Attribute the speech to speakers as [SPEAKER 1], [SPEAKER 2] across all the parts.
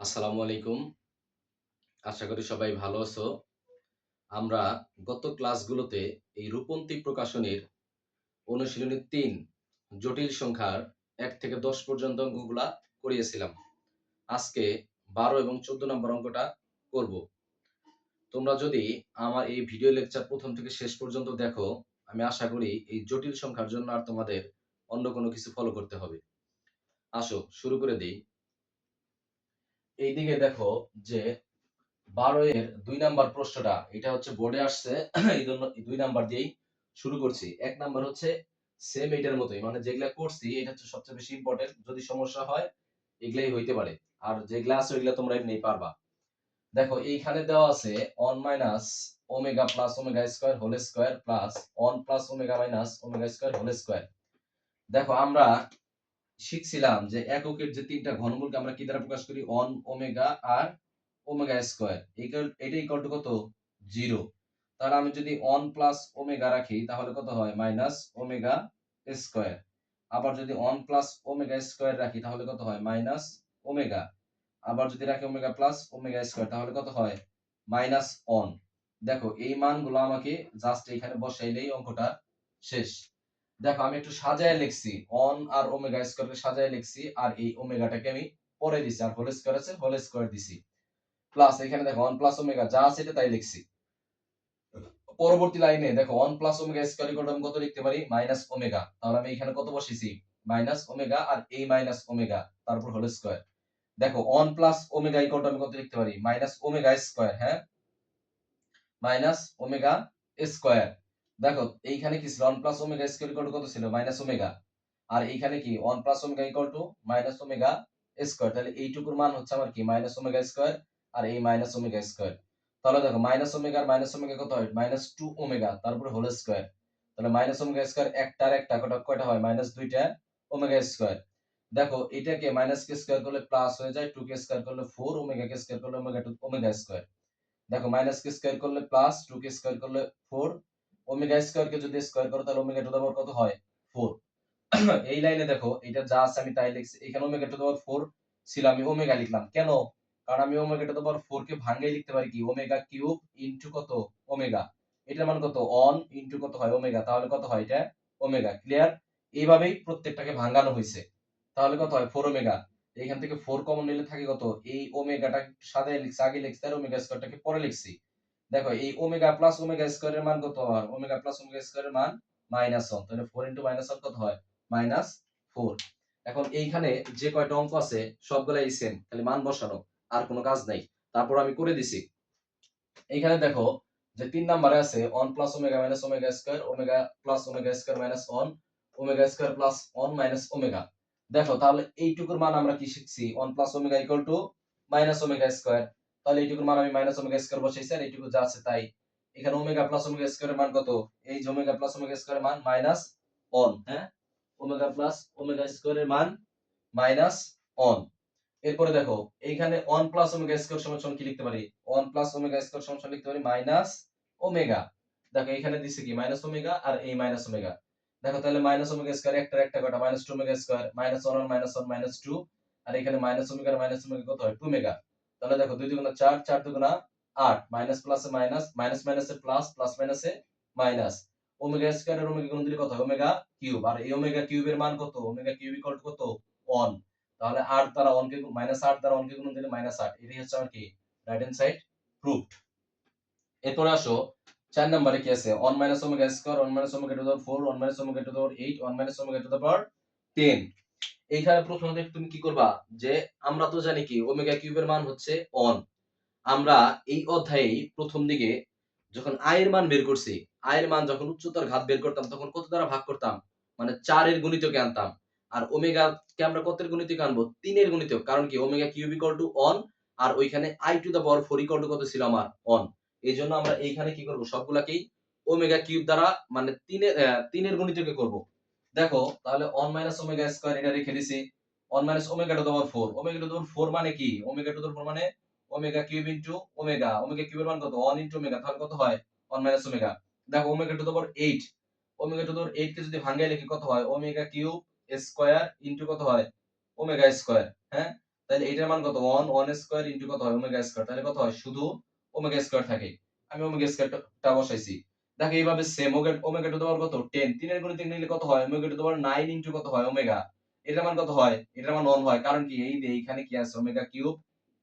[SPEAKER 1] আসসালামু আলাইকুম। আশা করি সবাই ভালো আছো। আমরা গত ক্লাসগুলোতে এই রূপন্তি প্রকাশনীর অনুশীলনী ৩ জটিল সংখ্যার ১ থেকে ১০ পর্যন্ত অঙ্কগুলা করিয়েছিলাম। আজকে ১২ এবং ১৪ নম্বর অঙ্কটা করব। তোমরা যদি আমার এই ভিডিও লেকচার ১ম থেকে শেষ পর্যন্ত দেখো, আমি আশা করি এই জটিল সংখ্যার জন্য আর তোমাদের অন্য কোনো কিছু ফলো করতে হবে। আসো শুরু করে দেই। এইদিকে দেখো যে ১২ এর ২ নাম্বার প্রশ্নটা এটা হচ্ছে বোর্ডে আসছে। এইজন্য ২ নাম্বার দিয়েই শুরু করছি। ১ নাম্বার হচ্ছে সেম এইটার মতোই। মানে যেগুলা করছি এটা হচ্ছে সবচেয়ে বেশি ইম্পোর্টেন্ট। যদি সমস্যা হয় এগুলাই হইতে পারে। আর যেগুলা আছে ওইগুলা তোমরা এমনিই পারবা। দেখো এইখানে দেওয়া আছে 1 minus omega plus omega square whole square plus 1 plus omega minus omega square whole square. দেখো আমরা শিখছিলাম যে এককের যে ৩ টা ঘনমূলকে আমরা কি দ্বারা প্রকাশ করি? 1 ওমেগা আর ওমেগা স্কয়ার এটা ইকুয়াল টু কত? 0। তাহলে আমি যদি 1 প্লাস ওমেগা রাখি তাহলে কত হয়? Minus omega square. আবার যদি 1 প্লাস ওমেগা স্কয়ার রাখি তাহলে কত হয়? Minus omega. আবার যদি রাখি ওমেগা প্লাস ওমেগা স্কয়ার তাহলে কত হয়? মাইনাস 1। দেখো এই মানগুলো আমাকে জাস্ট এখানে বসাইলেই অঙ্কটা শেষ। দেখো আমি একটু সাজায় লিখছি। 1 আর ওমেগা স্কয়ারকে সাজায় লিখছি আর এই ওমেগাটাকে আমি পরে দিছি আর হোল স্কয়ার আছে হোল স্কয়ার দিছি। প্লাস এখানে দেখো 1 প্লাস ওমেগা যা আছে এটা তাই লিখছি। পরবর্তী লাইনে দেখো 1 plus omega square equal two আমি কত লিখতে পারি? Minus omega. তাহলে আমি এখানে কত বসিয়েছি? মাইনাস ওমেগা আর এই মাইনাস ওমেগা তারপর হোল স্কয়ার। দেখো 1 প্লাস ওমেগা ইকুয়াল টু আমি কত লিখতে পারি? মাইনাস ওমেগা স্কয়ার, হ্যাঁ? Minus omega square. দেখো এইখানে কি ছিল? 1 plus omega square equal to কত ছিল? Minus omega. আর এইখানে কি 1 plus omega equal to minus omega square. তাহলে এইটুকুর মান হচ্ছে আমার কি? মাইনাস ওমেগা স্কয়ার আর এই মাইনাস ওমেগা স্কয়ার। তাহলে দেখো মাইনাস ওমেগা আর মাইনাস ওমেগা কত হয়? মাইনাস 2 ওমেগা তারপরে হোল স্কয়ার। তাহলে মাইনাস ওমেগা স্কয়ার একটা আর একটা কয়টা হয়? মাইনাস 2 টা ওমেগা স্কয়ার। দেখো এটাকে মাইনাস কে স্কয়ার করলে প্লাস হয়ে যায়, 2 কে স্কয়ার করলে 4, ওমেগা কে স্কয়ার করলে ওমেগা স্কয়ার। দেখো মাইনাস কে স্কয়ার করলে প্লাস, 2 কে স্কয়ার করলে 4, ওমেগা স্কয়ার কে যদি স্কয়ার করো তাহলে ওমেগা টু দা পাওয়ার কত হয়? 4। এই লাইনে দেখো এটা যা আছে আমি তাই লিখছি। এখানে ওমেগা টু দা পাওয়ার 4 ছিল, আমি ওমেগা লিখলাম। কেন? কারণ আমি ওমেগা টু দা পাওয়ার 4 কে ভাঙাই লিখতে পারি কি? ওমেগা কিউব ইনটু কত? ওমেগা। এটার মান কত? 1 ইনটু কত হয়? ওমেগা। তাহলে কত হয় এটা? ওমেগা। ক্লিয়ার? এইভাবেই প্রত্যেকটাকে ভাঙানো হইছে। তাহলে কত হয়? 4 ওমেগা। এখান থেকে 4 কমন নিলে থাকে কত? এই ওমেগাটা সাজায় লিখছি, আগে লিখছি আর ওমেগা স্কয়ারটাকে পরে লিখছি। দেখো এই ওমেগা প্লাস ওমেগা স্কয়ার এর মান কত হয়? ওমেগা প্লাস ওমেগা স্কয়ার এর মান -1। তাহলে 4 ইনটু -1 কত হয়? -4। এখন এইখানে যে কয়টা অঙ্ক আছে সবগুলাই সেম, খালি মান বসানো, আর কোনো কাজ নাই। তারপর আমি করে দিছি। এইখানে দেখো যে ৩ নম্বরে আছে 1 plus omega minus omega square, omega plus omega square minus 1, omega square plus 1 minus omega. দেখো তাহলে এইটুকুর মান আমরা কি শিখছি? 1 plus omega equal to minus omega square. তাহলে এইটুকুর মান আমি মাইনাস ওমেগা স্কয়ার বসাইছি আর এইটুকু যা আছে তাই। এখানে ওমেগা প্লাস ওমেগা স্কয়ারের মান কত? এই যে ওমেগা প্লাস ওমেগা স্কয়ারের মান -1, হ্যাঁ? ওমেগা প্লাস ওমেগা স্কয়ারের মান -1। এরপরে দেখো এইখানে 1 প্লাস ওমেগা স্কয়ার সমান সমান কি লিখতে পারি? 1 প্লাস ওমেগা স্কয়ার সমান সমান লিখতে পারি মাইনাস ওমেগা। দেখো এখানে দিছে কি? মাইনাস ওমেগা আর এই মাইনাস ওমেগা। দেখো তাহলে মাইনাস ওমেগা স্কয়ার একটা একটা কয়টা? মাইনাস 2 ওমেগা স্কয়ার, -1 আর -1 -2, আর এখানে মাইনাস ওমেগা আর মাইনাস ওমেগা কত হয়? 2 মেগা। তাহলে দেখো 2 দুগুণা 4, 4 দুগুণা 8, মাইনাস প্লাসে মাইনাস, মাইনাস মাইনাসে প্লাস, প্লাস মাইনাসে মাইনাস। ওমেগা স্কয়ার আর ওমেগা গুণ দিলে কত হয়? Omega cube. আর এই ওমেগা কিউবের মান কত? ওমেগা কিউব ইকুয়াল টু কত? 1। তাহলে 8 দ্বারা 1 কে -8 দ্বারা 1 কে গুণ দিলে -8। এটাই হচ্ছে আমার কি? Right hand side proved. এরপরে আসো 4 নম্বরে কি আছে? 1 minus omega square, 1 minus omega to the power 4, 1 minus omega to the power 8, 1 minus omega to the power 10। এইখানে প্রথমত তুমি কি করবা? যে আমরা তো জানি কি ওমেগা কিউবের মান হচ্ছে 1। আমরা এই অধ্যায়ে প্রথম দিকে যখন আয়ের মান বের করছি, আয়ের মান যখন উচ্চতার ঘাত বের করতাম তখন কত দ্বারা ভাগ করতাম? মানে 4 এর গুণিতকে আনতাম। আর ওমেগা কে আমরা কতের গুণিতকে আনবো? 3 এর গুণিতক। কারণ কি ওমেগা কিউব ইকুয়াল টু 1 আর ওইখানে i to the power 4 equal to কত ছিল আমার? 1। এইজন্য আমরা এইখানে কি করব? সবগুলাকেই ওমেগা কিউব দ্বারা মানে 3 এর গুণিতকে করব। দেখো তাহলে 1 মাইনাস ওমেগা স্কয়ার এটা রেখে দিছি। 1 minus omega to the power 4। Omega to the power 4 মানে কি? ওমেগা টু দা পাওয়ার 4 মানে omega cube into omega. Omega কিউবের মান কত? 1 ইনটু ওমেগা। তাহলে কত হয়? 1 মাইনাস ওমেগা। দেখো omega to the power 8। Omega to the power 8 কে যদি ভাঙায় লিখি কত হয়? ওমেগা কিউব স্কয়ার ইনটু কত হয়? ওমেগা স্কয়ার, হ্যাঁ? তাহলে এটার মান কত 1 স্কয়ার ইনটু কত হয় ওমেগা স্কয়ার, তাহলে কত হয় শুধু ওমেগা স্কয়ার থাকে। আমি ওমেগা স্কয়ারটা বসাইছি। দেখো এইভাবে same omega to the power কত 10, 3 এর গুণিতক নিলে কত হয় omega to the power 9 into কত হয় ওমেগা। এটার মান কত হয়, এটার মান 1 হয়, কারণ কি এই যে এইখানে কি আছে ওমেগা কিউব,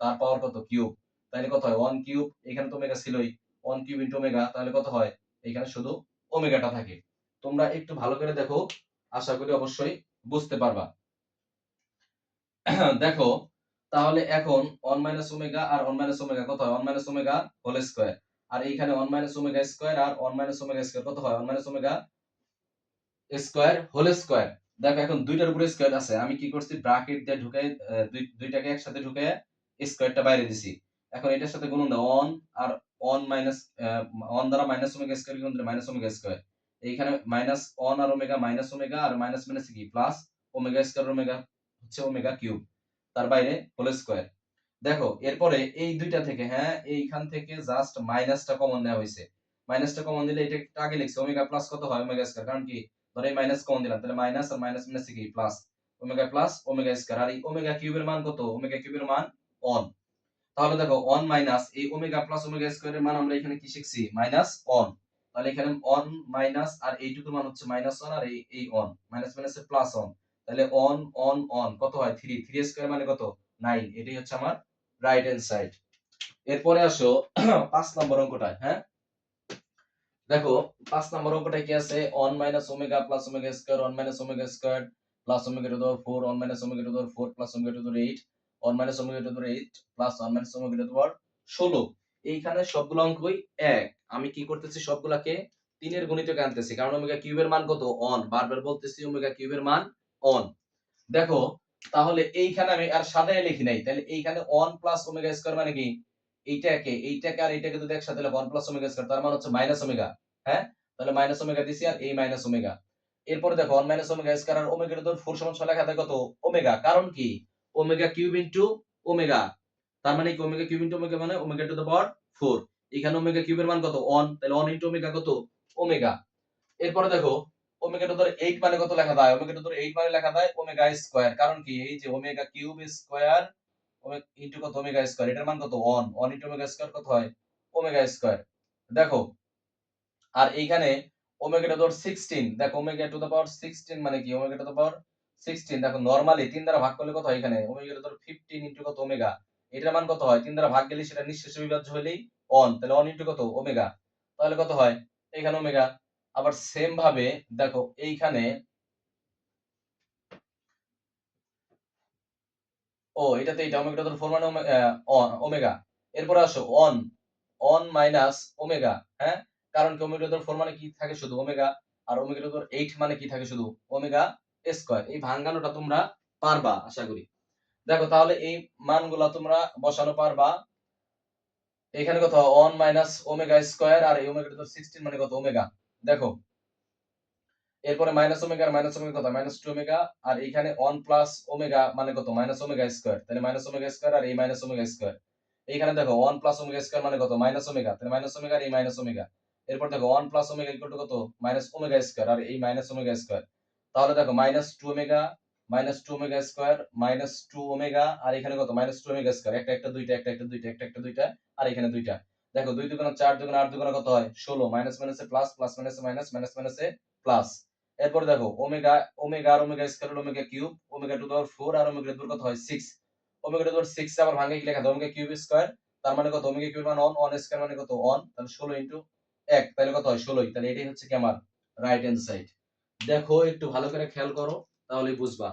[SPEAKER 1] তার পাওয়ার কত কিউব, তাহলে কত হয় 1 কিউব, এখানে তো ওমেগা ছিলই, 1 কিউব ইনটু ওমেগা, তাহলে কত হয় এখানে শুধু ওমেগাটা থাকে। তোমরা একটু ভালো করে দেখো, আশা করি অবশ্যই বুঝতে পারবা। দেখো তাহলে এখন 1 মাইনাস ওমেগা আর 1 মাইনাস ওমেগা কত হয় 1 মাইনাস ওমেগা হোল স্কয়ার, আর এইখানে 1 মাইনাস ওমেগা স্কয়ার আর 1 মাইনাস ওমেগা স্কয়ার কত হয় 1 minus omega square whole square. দেখো এখন দুইটার উপরে স্কয়ার আছে, আমি কি করছি ব্র্যাকেট দিয়ে ঢুকাই, দুইটাকে একসাথে ঢুকাই স্কয়ারটা বাইরে দিছি। এখন এটার সাথে গুণন দাও 1 আর 1 মাইনাস 1 দ্বারা মাইনাস ওমেগা স্কয়ার গুণ দিলে মাইনাস ওমেগা স্কয়ার। এইখানে মাইনাস 1 আর ওমেগা মাইনাস ওমেগা আর মাইনাস মাইনাস কি প্লাস ওমেগা স্কয়ার ওমেগা হচ্ছে ওমেগা কিউব, তার বাইরে হোল স্কয়ার। দেখো এরপরে এই দুইটা থেকে হ্যাঁ এইখান থেকে জাস্ট মাইনাসটা কমন নেওয়া হয়েছে। মাইনাসটা কমন দিলে এটা একটু আগে লিখছি ওমেগা প্লাস কত হয় ওমেগা স্কয়ার, কারণ কি ধরো এই মাইনাস কমন দিলাম, তাহলে মাইনাস আর মাইনাস মাইনাস কি plus omega plus omega square, আর এই ওমেগা কিউবের মান কত ওমেগা কিউবের মান 1। তাহলে দেখো 1 মাইনাস এই ওমেগা প্লাস ওমেগা স্কয়ারের মান আমরা এখানে কি শিখছি মাইনাস 1, তাহলে এখানে 1 মাইনাস আর এইটুকুর মান হচ্ছে মাইনাস 1 আর এই 1 মাইনাস মাইনাসে প্লাস 1, তাহলে 1 1 1 কত হয় 3, 3 স্কয়ার মানে কত 9, এটাই হচ্ছে আমার রাইট হ্যান্ড সাইড। এরপরে আসো 5 নম্বর অঙ্কটায়, হ্যাঁ দেখো 5 নম্বর অঙ্কটায় কি আছে 1 minus omega plus omega square 1 minus omega square plus omega to the power 4 1 minus omega to the power 4 plus omega to the power 8 1 minus omega to the power 8 plus 1 minus omega to the power 16। এইখানে সবগুলো অঙ্কই এক, আমি কি করতেছি সবগুলাকে 3 এর গুণিতকে আনতেছি, কারণ omega কিউবের মান কত 1, বারবার বলতেছি ওমেগা কিউবের মান 1। দেখো তাহলে এইখানে আমি আর সাজায় লিখি নাই, তাহলে এইখানে 1 প্লাস ওমেগা স্কয়ার মানে কি এইটাকে আর এইটাকে যদি একসাথে লিখো 1 প্লাস ওমেগা স্কয়ার, তার মানে হচ্ছে মাইনাস ওমেগা, হ্যাঁ তাহলে মাইনাস ওমেগা দিছি আর এই মাইনাস ওমেগা। এরপর দেখো 1 মাইনাস ওমেগা স্কয়ার আর ওমেগা টু দি পাওয়ার 4 সমান 6 লেখা থাকে কত ওমেগা, কারণ কি ওমেগা কিউব ইনটু ওমেগা, তার মানে কি ওমেগা কিউব ইনটু ওমেগা মানে ওমেগা টু দি পাওয়ার 4। এখানে ওমেগা কিউবের মান কত 1, তাহলে 1 ইনটু ওমেগা কত ওমেগা। এরপরে দেখো ওমেগা টু দি পাওয়ার 8 মানে কত লেখা যায় ওমেগা টু দি পাওয়ার 8 মানে লেখা যায় ওমেগা স্কয়ার, কারণ কি এই যে ওমেগা কিউব স্কয়ার ইনটু কত ওমেগা স্কয়ার, এটার মান কত 1, 1 ইনটু ওমেগা স্কয়ার কত হয় ওমেগা স্কয়ার। দেখো আর এইখানে ওমেগা টু দি পাওয়ার 16, দেখো ওমেগা টু দি পাওয়ার 16 মানে কি ওমেগা টু দি পাওয়ার 16, দেখো নরমালি 3 দ্বারা ভাগ করলে কত হয় এখানে omega to the power 15 into কত ওমেগা, এটার মান কত হয় 3 দ্বারা ভাগ গেলে সেটা নিঃশেষ অবিভাজ্য হলেই 1, তাহলে 1 ইনটু কত ওমেগা, তাহলে কত হয় এখানে ওমেগা। আবার সেম ভাবে দেখো এইখানে এটাতে এটা ওমেগা টু দি পাওয়ার 4 মানে ওমেগা। এরপর আসো 1 1 মাইনাস ওমেগা, হ্যাঁ কারণ কি ওমেগা টু দি পাওয়ার 4 মানে কি থাকে শুধু ওমেগা, আর ওমেগা টু দি পাওয়ার 8 মানে কি থাকে শুধু ওমেগা স্কয়ার। এই ভাঙানোটা তোমরা পারবা আশা করি। দেখো তাহলে এই মানগুলা তোমরা বসানো পারবা। এখানে কত 1 মাইনাস ওমেগা স্কয়ার আর এই ওমেগা টু দি পাওয়ার 16 মানে কত ওমেগা। দেখো এরপরে মাইনাস ওমেগা আর মাইনাস ওমেগা কত মাইনাস 2 ওমেগা, আর এইখানে 1 প্লাস ওমেগা মানে কত মাইনাস ওমেগা স্কয়ার, তাহলে মাইনাস ওমেগা স্কয়ার আর এই মাইনাস ওমেগা স্কয়ার। এইখানে দেখো 1 প্লাস ওমেগা স্কয়ার মানে কত মাইনাস ওমেগা, তাহলে মাইনাস ওমেগা আর এই মাইনাস ওমেগা। এরপর দেখো 1 প্লাস ওমেগা ইকুয়াল টু কত মাইনাস ওমেগা স্কয়ার আর এই মাইনাস ওমেগা স্কয়ার। তাহলে দেখো minus 2 omega minus 2 omega square minus 2 omega, আর এখানে কত মাইনাস 2 ওমেগা স্কয়ার, একটা একটা দুইটা একটা একটা দুইটা একটা একটা দুইটা আর এখানে দুইটা। দেখো 2 দুগুণে 4 দুগুণে 8 দুগুণে কত হয় 16, মাইনাস মাইনাসে প্লাস প্লাস মাইনাসে মাইনাস মাইনাস মাইনাসে প্লাস। এরপর দেখো ওমেগা ওমেগা আর ওমেগা স্কয়ার হলো omega cube, omega to the power 4 আর ওমেগা টু দি পাওয়ার কত হয় 6, ওমেগা টু দি পাওয়ার 6 আবার ভাঙে কি লেখা যায় ওমেগা কিউব স্কয়ার, তার মানে কত ওমেগা কিউব মানে 1, 1 স্কয়ার মানে কত 1, তাহলে 16 ইনটু 1 তাহলে কত হয় 16, তাহলে এটাই হচ্ছে কি আমার রাইট হ্যান্ড সাইড। দেখো একটু ভালো করে খেয়াল করো তাহলেই বুঝবা।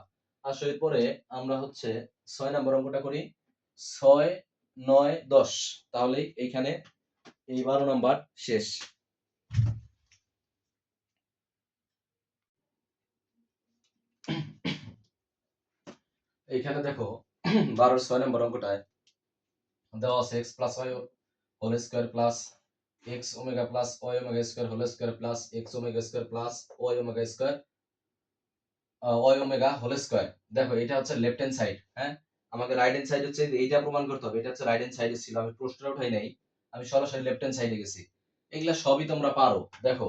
[SPEAKER 1] আসো এরপরে আমরা হচ্ছে 6 নম্বর অঙ্কটা করি। 6 9 10, তাহলে এইখানে এই 12 নাম্বার শেষ। এইখানে দেখো 12 6 নম্বর অঙ্কটায় দেওয়া আছে x plus y whole square plus x omega plus y omega square whole square plus x omega square plus y omega square y omega whole square. দেখো এটা হচ্ছে লেফট হ্যান্ড সাইড, হ্যাঁ আমাকে রাইট হ্যান্ড সাইড হচ্ছে এইটা প্রমাণ করতে হবে, এটা হচ্ছে রাইট হ্যান্ড সাইডে ছিল, আমি প্রশ্নটা উঠাই নাই, আমি সরাসরি লেফট হ্যান্ড সাইডে গেছি। এগুলা সবই তোমরা পারো। দেখো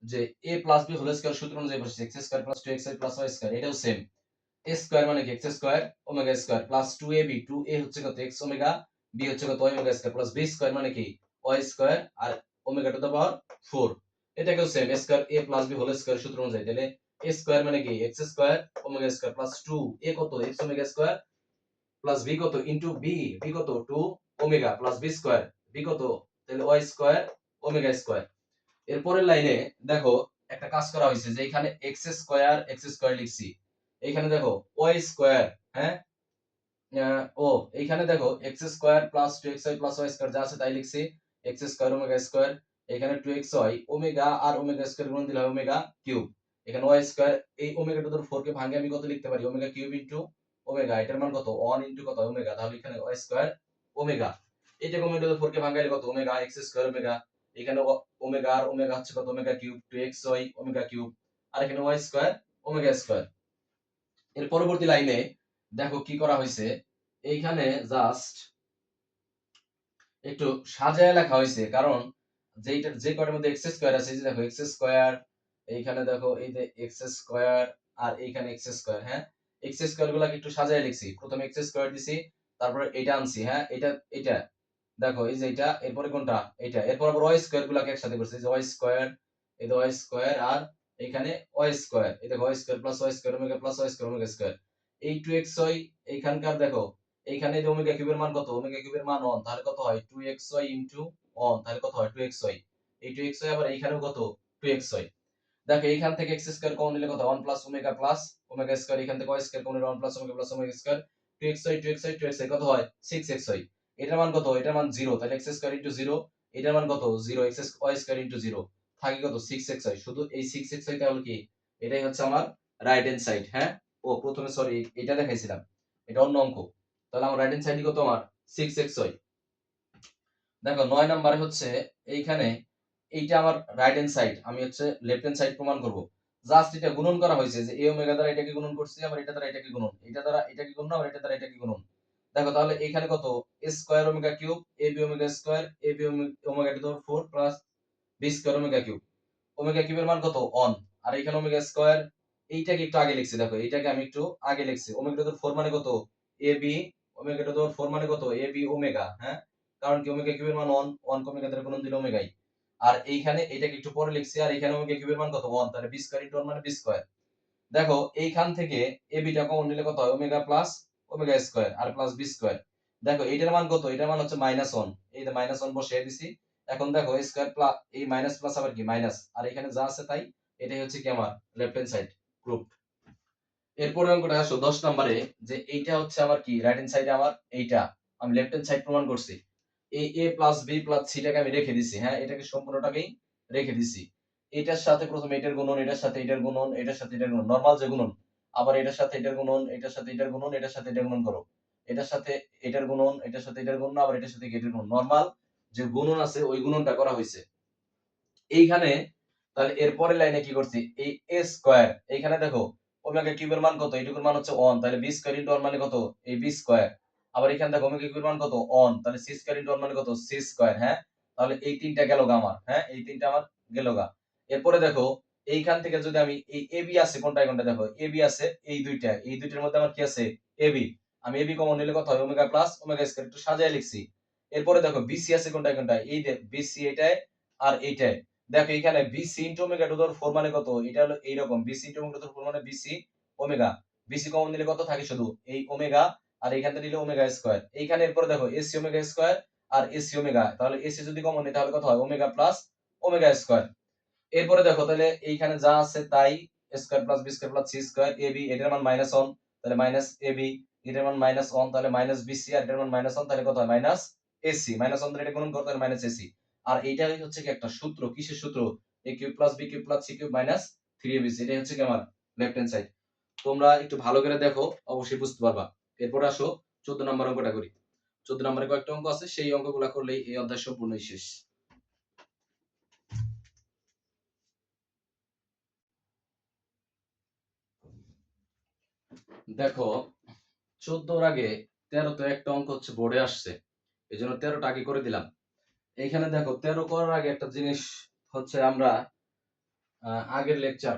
[SPEAKER 1] যে a plus b whole square সূত্র অনুযায়ী বসে x square plus 2xy plus y square, এটাও সেম। এ স্কয়ার মানে কি x square omega square plus 2ab 2a হচ্ছে কত x ওমেগা b হচ্ছে কত y omega square plus b square মানে কি y স্কয়ার আর ওমেগা টু দ্য পাওয়ার 4 এটাকেও same a square a plus b whole square সূত্র অনুযায়ী তাহলে a স্কয়ার মানে কি x square omega square plus 2 a কত x omega square plus b কত ইনটু b কত 2 omega plus b square b কত তাহলে y স্কয়ার ওমেগা স্কয়ার। এর পরের লাইনে দেখো একটা কাজ করা হয়েছে যে এখানে x স্কয়ার লিখছি, এখানে দেখো y স্কয়ার, হ্যাঁ ও এইখানে দেখো x square plus 2xy plus y square যা আছে তাই লিখছি, x স্কয়ার ওমেগা স্কয়ার, এখানে 2xy ওমেগা আর ওমেগা স্কয়ার গুণ দিলে হয় ওমেগা কিউব, এখানে y স্কয়ার এই ওমেগা টু দি 4 কে ভাঙে আমি কত লিখতে পারি ওমেগা কিউব ইনটু ওমেগা, এটার মান কত 1 ইনটু কত ওমেগা, তাহলে এখানে y স্কয়ার ওমেগা, এটা ওমেগা টু দি 4 কে ভাঙাইলে কত ওমেগা x স্কয়ার ওমেগা, এখানে ওমেগা আর ওমেগা হচ্ছে কত omega cube 2xy omega cube, আর এখানে y স্কয়ার ওমেগা স্কয়ার। এর পরবর্তী লাইনে দেখো কি করা হয়েছে, এইখানে জাস্ট একটু সাজায় লেখা হয়েছে, কারণ যেইটার যে কয়টার মধ্যে এক্স স্কয়ার আছে, এই যে দেখো এক্স স্কয়ার, এইখানে দেখো এই যে এক্স স্কয়ার আর এইখানে এক্স স্কয়ার, হ্যাঁ এক্স স্কয়ার গুলাকে একটু সাজায় লিখছি, প্রথমে এক্স স্কয়ার দিছি, তারপরে এটা আনছি, হ্যাঁ এটা দেখো এই যে এটা, এরপরে কোনটা এটা, এরপর আবার ওয়াই স্কয়ার গুলাকে একসাথে করছি, এই যে ওয়াই স্কয়ার, এই যে ওয়াই স্কয়ার আর এখানে ওয়াই স্কয়ার, এই দেখো y square plus y square omega plus y square omega square, এই 2xy এইখানকার দেখো এইখানে যে ওমেগা কিউবের মান কত ওমেগা কিউবের মান 1, তাহলে কত হয় 2xy ইনটু 1, তাহলে কত হয় 2xy, এই 2xy আবার এইখানেও কত 2xy। দেখো এইখান থেকে x স্কয়ার কমন নিলে কত 1 প্লাস ওমেগা স্কয়ার, এখান থেকে y স্কয়ার কমন নিলে 1 প্লাস ওমেগা স্কয়ার, 2xy কত হয় 6xy, এটার মান কত এটার মান 0, তাহলে x স্কয়ার ইনটু 0, এটার মান কত 0, y স্কয়ার ইনটু 0 থাকে কত 6xy, শুধু এই 6xy তাহলে কি এটাই হচ্ছে আমার রাইট হ্যান্ড সাইড, হ্যাঁ ও প্রথমে সরি এটা দেখাইছিলাম, এটা অন্য অঙ্ক, তাহলে আমার রাইট হ্যান্ড সাইড কত আমার 6xy। দেখো 9 নম্বরে হচ্ছে এইখানে এইটা আমার রাইট হ্যান্ড সাইড, আমি হচ্ছে লেফট হ্যান্ড সাইড প্রমাণ করব, জাস্ট এটা গুণন করা হয়েছে যে a ওমেগা দ্বারা এটাকে গুণন করছি, আবার এটা দ্বারা এটাকে গুণন, এটা দ্বারা এটাকে গুণন আবার এটা দ্বারা এটাকে গুণন। দেখো তাহলে এখানে কত a square omega cube ab omega square ab omega to the 4 plus b square omega cube, omega কিউবের মান কত 1, আর এখানে ওমেগা স্কয়ার, এইটাকে একটু আগে লিখছি, দেখো এইটাকে আমি একটু আগে লিখছি, ওমেগা টু দি 4 মানে কত ab ওমেগা টু দি 4 মানে কত ab ওমেগা, হ্যাঁ কারণ কি ওমেগা কিউবের মান 1, 1 কে ওমেগা দ্বারা গুণন দিলে ওমেগাই, আর এইখানে এটাকে একটু পরে লিখছি, আর এখানে ওমেগা কিউবের মান কত 1, তাহলে b স্কয়ার ইনটু 1 মানে b স্কয়ার। দেখো এইখান থেকে ab টা কমন নিলে কত হয় ওমেগা প্লাস ওমেগা স্কয়ার আর প্লাস b স্কয়ার, দেখো এটার মান কত এটার মান হচ্ছে -1, এই যে -1 বসিয়ে দিছি, এখন দেখো স্কয়ার প্লাস এই মাইনাস প্লাস আবার কি মাইনাস, আর এখানে যা আছে তাই, এটাই হচ্ছে কি আমার লেফট হ্যান্ড সাইড প্রুফ। এরপরে অঙ্কটা আসো 10 নম্বরে, যে এইটা হচ্ছে আমার কি রাইট হ্যান্ড সাইডে আমার এইটা আমি লেফট হ্যান্ড সাইড প্রমাণ করছি, এই a plus b plus c টাকে আমি রেখে দিছি, হ্যাঁ এটাকে সম্পূর্ণটাকেই রেখে দিছি, এটার সাথে প্রথমে এটার গুণন, এটার সাথে এটার গুণন, এটার সাথে এটার গুণন, নরমাল যে গুণন, আবার এটার সাথে এটার গুণন, এটার সাথে এটার গুণন, এটার সাথে এটার গুণন করো, এটার সাথে এটার গুণন, এটার সাথে এটার গুণন, আবার এটার সাথে এটার গুণন, নরমাল যে গুণন আছে ওই গুণনটা করা হয়েছে এইখানে। তাহলে এর পরের লাইনে কি করছি এই a স্কয়ার, এইখানে দেখো ওমেগা কিউবের মান কত এইটুকুর মান হচ্ছে 1, তাহলে b স্কয়ার ইনটু 1 মানে কত এই b স্কয়ার, আবার এখানে দেখো ওমেগা কিউবের মান কত 1, তাহলে c স্কয়ার ইনটু 1 মানে কত c স্কয়ার, হ্যাঁ তাহলে এই তিনটা গেল গা আমার, হ্যাঁ এই তিনটা আমার গেল গা। এরপরে দেখো এইখান থেকে যদি আমি এই ab আছে কোনটা কোনটা, দেখো ab আছে এই দুইটা, এই দুইটার মধ্যে আমার কি আছে ab, আমি ab কমন নিলে কত হয় ওমেগা প্লাস ওমেগা স্কয়ার, একটু সাজায় লিখছি। এরপরে দেখো bc আছে কোনটা কোনটা, এই যে bc এটাই আর এইটাই, দেখো এখানে BC into omega to the 4 মানে কত, এটা হলো এইরকম BC into omega to the 4 মানে BC ওমেগা, BC কমন নিলে কত থাকে শুধু এই ওমেগা, আর এইখান থেকে নিলে ওমেগা স্কয়ার, এইখানে এরপর দেখো AC ওমেগা স্কয়ার আর AC ওমেগা, তাহলে AC যদি কমন নিই তাহলে কত হয় ওমেগা প্লাস ওমেগা স্কয়ার। এরপরে দেখো তাহলে এইখানে যা আছে তাই, square plus b square plus c square ab, এটার মান -1 তাহলে মাইনাস ab, এটার মান -1 তাহলে মাইনাস bc, আর এটার মান -1 তাহলে কত হয় মাইনাস ac, -1 দ্বারা এটা গুণন করতে তাহলে মাইনাস ac, আর এইটাই হচ্ছে কি একটা সূত্র, কিসের সূত্র a cube plus b cube plus c cube minus 3abc, এটাই হচ্ছে কি আমার লেফট হ্যান্ড সাইড। তোমরা একটু ভালো করে দেখো অবশ্যই বুঝতে পারবা। এরপর আসো 14 নম্বর অঙ্কটা করি, 14 নম্বরে কয়েকটা অঙ্ক আছে, সেই অঙ্কগুলো করলেই এই অধ্যায় সম্পূর্ণই শেষ। দেখো 14 আগে 13 তো একটা অঙ্ক হচ্ছে বোর্ডে আসছে, এই জন্য 13টা আগে করে দিলাম। এইখানে দেখো 13 করার আগে একটা জিনিস হচ্ছে আমরা আগের লেকচার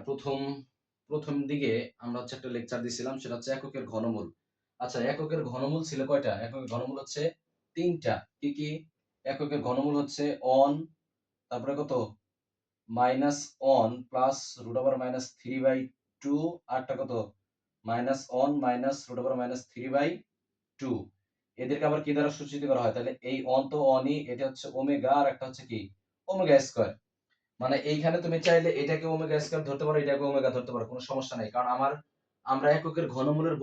[SPEAKER 1] প্রথম দিকে আমরা হচ্ছে একটা লেকচার দিছিলাম, সেটা হচ্ছে এককের ঘনমূল। আচ্ছা, এককের ঘনমূল ছিল কয়টা? এককের ঘনমূল হচ্ছে ৩টা। কি, কি? এককের ঘনমূল হচ্ছে অন, তারপরে কত? Minus one plus root over minus 3/2, আরটা কত? Minus one minus root over minus 3/2। এদেরকে আবার কি দ্বারা সূচিত করা হয়? তাহলে এই অন তো অনই, এটা হচ্ছে ওমেগা, আর একটা হচ্ছে কি? Omega square. মানে এইখানে তুমি চাইলে এটাকে ওমেগা স্কয়ার ধরতে পারো, এটাকে ওমেগা ধরতে পারো, কোনো সমস্যা নাই। কারণ আমরা এককের ঘনমূলের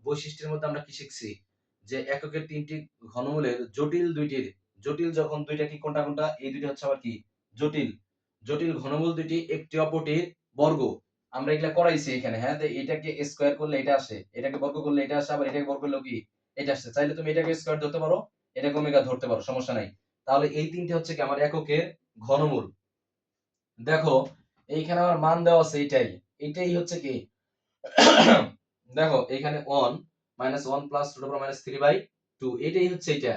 [SPEAKER 1] বৈশিষ্ট্যের মধ্যে আমরা কি শিখছি? যে এককের ৩টি ঘনমূলের জটিল যখন দুইটা কি কোনটা কোনটা? এই দুইটা হচ্ছে আবার কি? জটিল। জটিল ঘনমূল দুইটি একটি অপরটির বর্গ। আমরা এগুলা করাইছি এখানে, হ্যাঁ? তো এটাকে স্কয়ার করলে এটা আসে, এটাকে বর্গ করলে এটা আসে, আবার এটাকে বর্গ করলে কি? এটা আসে। চাইলে তুমি এটাকে স্কয়ার ধরতে পারো, এটাকে ওমেগা ধরতে পারো, সমস্যা নাই। তাহলে এই তিনটে হচ্ছে কি আমার এককের ঘনমূল। দেখো এইখানে আমার মান দেওয়া আছে, এটাই হচ্ছে কি? দেখো এইখানে 1 minus 1 plus root over minus 3/2, এটাই হচ্ছে এটা।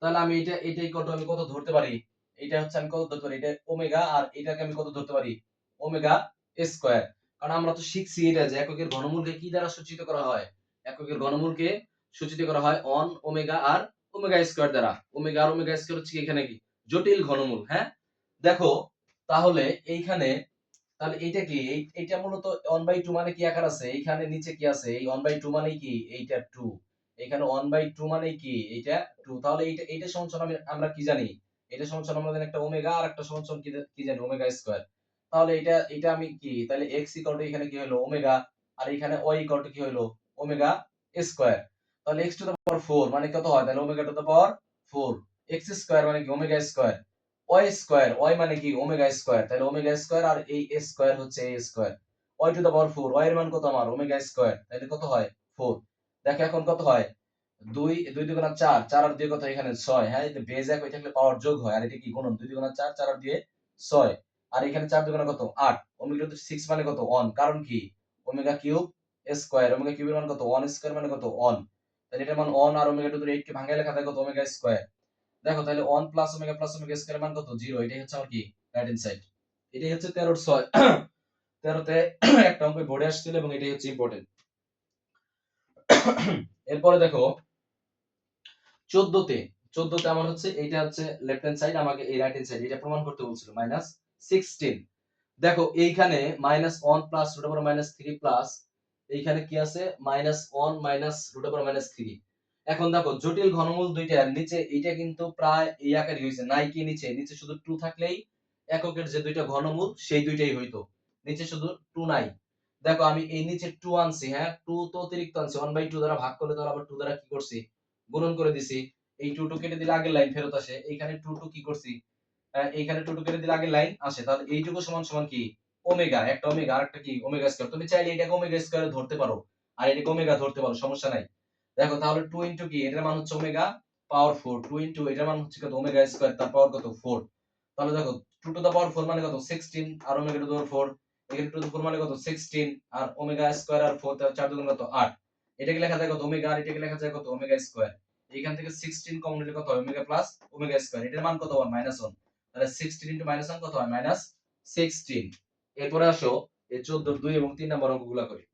[SPEAKER 1] তাহলে আমি এটাই কত, আমি কত ধরতে পারি? এটা হচ্ছে আমি কত ধরতে পারি? এটা ওমেগা, আর এটাকে আমি কত ধরতে পারি? Omega square. কারণ আমরা তো শিখছি এটা যে এককের ঘনমূলকে কি দ্বারা সূচিত করা হয়? এককের ঘনমূলকে সূচিত করা হয় অন ওমেগা আর ওমেগা স্কয়ার দ্বারা। ওমেগা আর ওমেগা স্কয়ার হচ্ছে কি এখানে কি? জটিল ঘনমূল, হ্যাঁ? দেখো তাহলে এইখানে, তাহলে এইটা কি? এইটা মূলত 1/2 মানে কি আকার আছে? এইখানে নিচে কি আছে? এই 1/2 মানে কি? এইটা 2। এখানে 1/2 মানে কি? এইটা 2। তাহলে এইটা সমান আমরা কি জানি? এটা সমান আমরা জানি একটা ওমেগা, আর একটা সমান কি জানি? Omega square. তাহলে এটা আমি কি? তাহলে x এখানে কি হলো? ওমেগা, আর এখানে y কি হলো? Omega square. তাহলে x টু দ্য পাওয়ার 4 মানে কত হয়? তাহলে omega to the power 4। x square মানে কি? Omega square. y square, y মানে কি? Omega square. তাহলে ওমেগা স্কয়ার আর এই স্কয়ার হচ্ছে a square. y two the power 4, y এর মান কত আমার? Omega square. তাহলে কত হয়? 4। দেখো এখন কত হয়? 2 2 দুগুণা 4, 4 আর 2 কত? এখানে 6, হ্যাঁ? এই যে বেজ এক হয়ে থাকলে পাওয়ার যোগ হয়, আর এটা কি গুণন? 2 দুগুণা 4, 4 আর 2 6। আর এখানে 4 দুগুণা কত? 8। ওমেগা টু 6 মানে কত? 1। কারণ কি? Omega cube square. ওমেগা কিউবের মান কত? 1 স্কয়ার মানে কত? 1। তাহলে এটার মান 1, আর ওমেগা টু 8 কে ভাঙায় লেখা থাকে কত? Omega square. দেখো তাহলে 1 প্লাস ওমেগা স্কয়ার মান কত? 0। এটাই হচ্ছে আমার কি? Right hand side. এটাই হচ্ছে 13 এর 6। 13 তে একটা অঙ্ক বোর্ডে আসছিল, এবং এটাই হচ্ছে ইম্পর্টেন্ট। এরপরে দেখো 14 তে, 14 তে আমার হচ্ছে এইটা হচ্ছে লেফট হ্যান্ড সাইড, আমাকে এই রাইট হ্যান্ড সাইড এটা প্রমাণ করতে বলছিল -16। দেখো এইখানে -1 প্লাস রুট ওভার -3 প্লাস এইখানে কি আছে? -1 মাইনাস রুট ওভার -3। এখন দেখো জটিল ঘনমূল দুইটার নিচে এইটা কিন্তু প্রায় এই আকারই হইছে, নাই কি? নিচে শুধু 2 থাকলেই এককের যে দুইটা ঘনমূল সেই দুইটাই হইতো। নিচে শুধু 2 নাই। দেখো আমি এই নিচে 2 আনছি, হ্যাঁ? 2 তো অতিরিক্ত আনছি, 1/2 দ্বারা ভাগ করলে তো আবার 2 দ্বারা কি করছি? গুণন করে দিছি। এই 2 কেটে দিলে আগের লাইন ফেরত আসে। এইখানে 2 কি করছি? এইখানে 2 কেটে দিলে আগের লাইন আসে। তাহলে এইটুকু সমান কি? ওমেগা। একটা ওমেগা, আরেকটা কি? Omega square. তুমি চাইলে এটাকে ওমেগা স্কয়ারে ধরতে পারো, আর এটাকে ওমেগা ধরতে পারো, সমস্যা নাই। দেখো তাহলে 2 ইনটু কি? এটার মান হচ্ছে ওমেগা পাওয়ার 4। 2 ইনটু এটার মান হচ্ছে কত? ওমেগা স্কয়ার, তার পাওয়ার কত? 4। তাহলে দেখো 2 টু দ্য পাওয়ার 4 মানে কত? 16, আর ওমেগা টু দ্য পাওয়ার 4। এখানে 2 টু দ্য 4 মানে কত? 16, আর ওমেগা স্কয়ার আর 4, তাহলে 4 দুগুণ কত? 8। এটাকে লেখা যায় কত? ওমেগা, আর এটাকে লেখা যায় কত? Omega square. এখান থেকে 16 কমন নিলে কত হয়? Omega plus omega square. এটার মান কত হয়? -1। তাহলে 16 ইনটু -1 কত হয়? -16। এরপরে আসো এই 14 2 এবং 3 নাম্বার অঙ্কগুলা করি।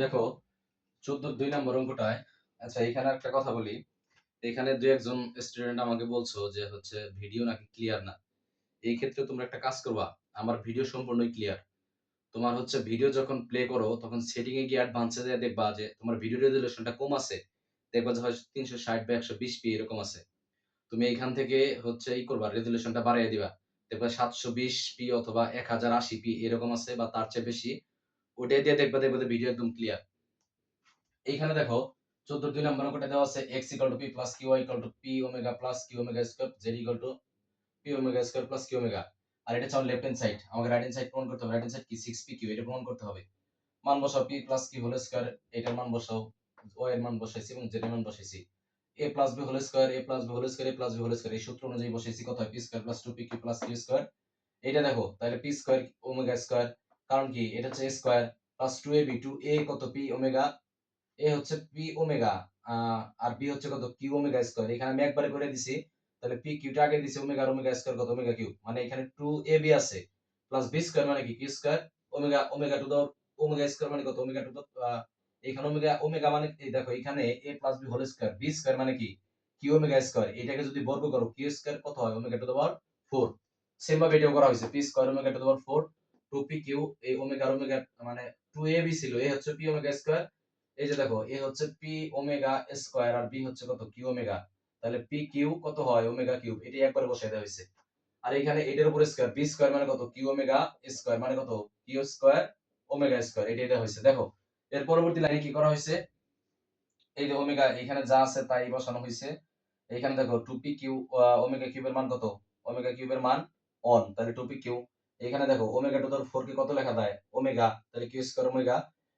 [SPEAKER 1] দেখো 14 2 নাম্বার অঙ্কটায়, আচ্ছা এখানে একটা কথা বলি। এখানে দুই একজন স্টুডেন্ট আমাকে বলছো যে হচ্ছে ভিডিও নাকি ক্লিয়ার না। এই ক্ষেত্রে তোমরা একটা কাজ করবা, আমার ভিডিও সম্পূর্ণই ক্লিয়ার। তোমার হচ্ছে ভিডিও যখন প্লে করো তখন সেটিং এ গিয়ে অ্যাডভান্সে যেয়ে দেখবা যে তোমার ভিডিও রেজোলিউশনটা কম আছে। দেখবা যে হয় 360 বা 120 পি এরকম আছে। তুমি এইখান থেকে হচ্ছে করবা, রেজোলিউশনটা বাড়িয়ে দিবা। দেখবা 720 পি অথবা 1080 পি এরকম আছে, বা তার চেয়ে বেশি। ওটাই দিয়ে দেখবা যে ভিডিও একদম ক্লিয়ার। এইখানে দেখো 14 2 নম্বর অঙ্কটা দেওয়া আছে x p plus qy p omega plus q omega square z p omega square plus q omega। আর এটা হচ্ছে লেফট হ্যান্ড সাইড, আমাকে রাইট হ্যান্ড সাইড প্রমাণ করতে হবে। রাইট হ্যান্ড সাইড কি? 6pq, এটা প্রমাণ করতে হবে। মান বসাও, p plus q whole square, এটার মান বসাও, y এর মান বসাইছি এবং z এর মান বসাইছি। a plus b whole square, a plus b whole square, a plus b whole square, এই সূত্র অনুযায়ী বসাইছি। কত হয়? p square plus 2pq plus q square. এটা দেখো তাহলে p স্কয়ার ওমেগা স্কয়ার, কারণ কি? এটা হচ্ছে a square plus 2ab, 2a কত? p ওমেগা, এ হচ্ছে পি ওমেগা, আর বি হচ্ছে কত? Q omega square. এখানে আমি একবারে করে দিছি, তাহলে পি কিউটা আগে দিছে ওমেগা আর ওমেগা স্কয়ার কত ওমেগা কিউব, মানে এখানে 2ab আছে প্লাস বি স্কয়ার মানে কি q square omega omega to the omega square মানে কত ওমেগা টু দা এখানে ওমেগা ওমেগা মানে এই দেখো এখানে a plus b whole square b square মানে কি কিউ ওমেগা স্কয়ার, এটাকে যদি বর্গ করো কিউ স্কয়ার কত হয় omega to the power 4। Same ভাবে এটাও করা হয়েছে p square omega to the power 4 2p q এই ওমেগা আর ওমেগা মানে 2ab ছিল এ হচ্ছে পি ওমেগা স্কয়ার, এই যে দেখো এ হচ্ছে পি ওমেগা স্কয়ার আর বি হচ্ছে কত কিউ ওমেগা, তাহলে পি কিউ কত হয় ওমেগা কিউব, এটি একবারে বসাই দেওয়া হয়েছে। আর এখানে এটার উপর স্কয়ার বি স্কয়ার মানে কত কিউ ওমেগা স্কয়ার মানে কত কিউ স্কয়ার ওমেগা স্কয়ার, এটা হয়েছে। দেখো এর পরবর্তী লাইনে কি করা হয়েছে, এই যে ওমেগা এখানে যা আছে তাই বসানো হয়েছে। এখানে দেখো 2p কিউ ওমেগা কিউবের মান কত ওমেগা কিউবের মান 1, তাহলে 2p কিউ। এখানে দেখো ওমেগা টু দা 4 কে কত লেখা যায় ওমেগা, তাহলে কিউ স্কয়ার ওমেগা।